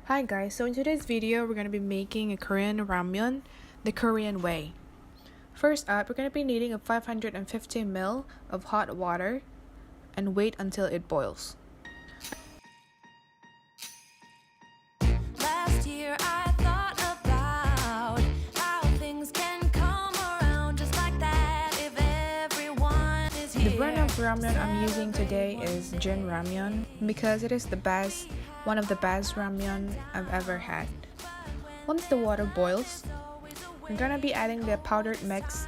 Hi guys, so in today's video we're going to be making a Korean ramyeon the Korean way. First up, we're going to be needing a 550 ml of hot water and wait until it boils. Last year I thought about how things can come around just like that if everyone is here. The brand of ramyeon I'm using today is Jin Ramyeon because it is one of the best ramyeon I've ever had. Once the water boils, we're gonna be adding the powdered mix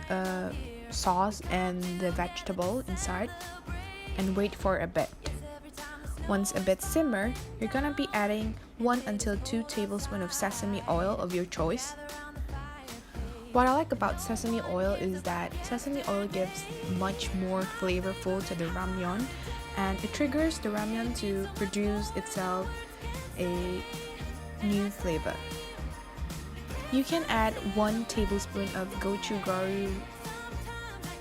sauce and the vegetable inside and wait for a bit. Once a bit simmer, you're gonna be adding 1 until 2 tablespoons of sesame oil of your choice. What I like about sesame oil is that sesame oil gives much more flavorful to the ramyeon, and it triggers the ramyeon to produce itself a new flavor. You can add 1 tablespoon of Gochugaru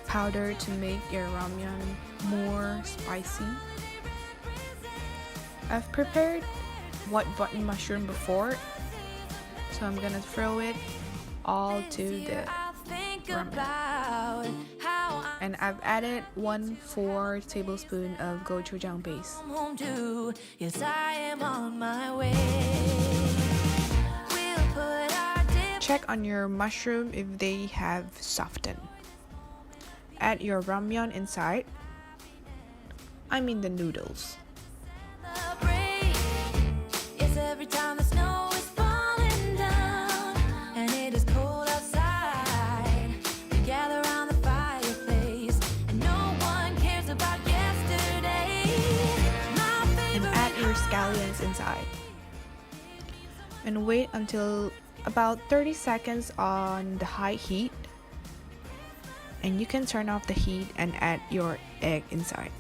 powder to make your ramyeon more spicy. I've prepared white button mushroom before, so I'm gonna throw it all to the ramen. And I've added 1/4 tablespoon of Gochujang Paste. Yes, I am on my way. Check on your mushroom if they have softened. Add your ramyeon inside. I mean the noodles. Yes, every time the snow is falling down and it is cold outside, we gather around the fireplace and no one cares about yesterday. And add your scallions inside. And wait until about 30 seconds on the high heat. And you can turn off the heat and add your egg inside.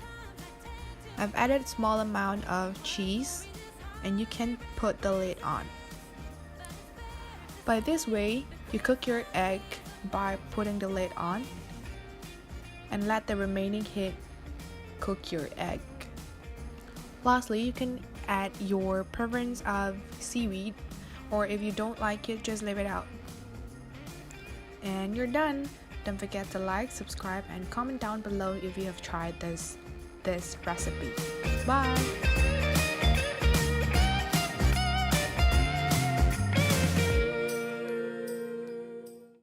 I've added a small amount of cheese and you can put the lid on. By this way, you cook your egg by putting the lid on and let the remaining heat cook your egg. Lastly, you can add your preference of seaweed, or if you don't like it, just leave it out. And you're done. Don't forget to like, subscribe, and comment down below if you have tried this recipe. Bye!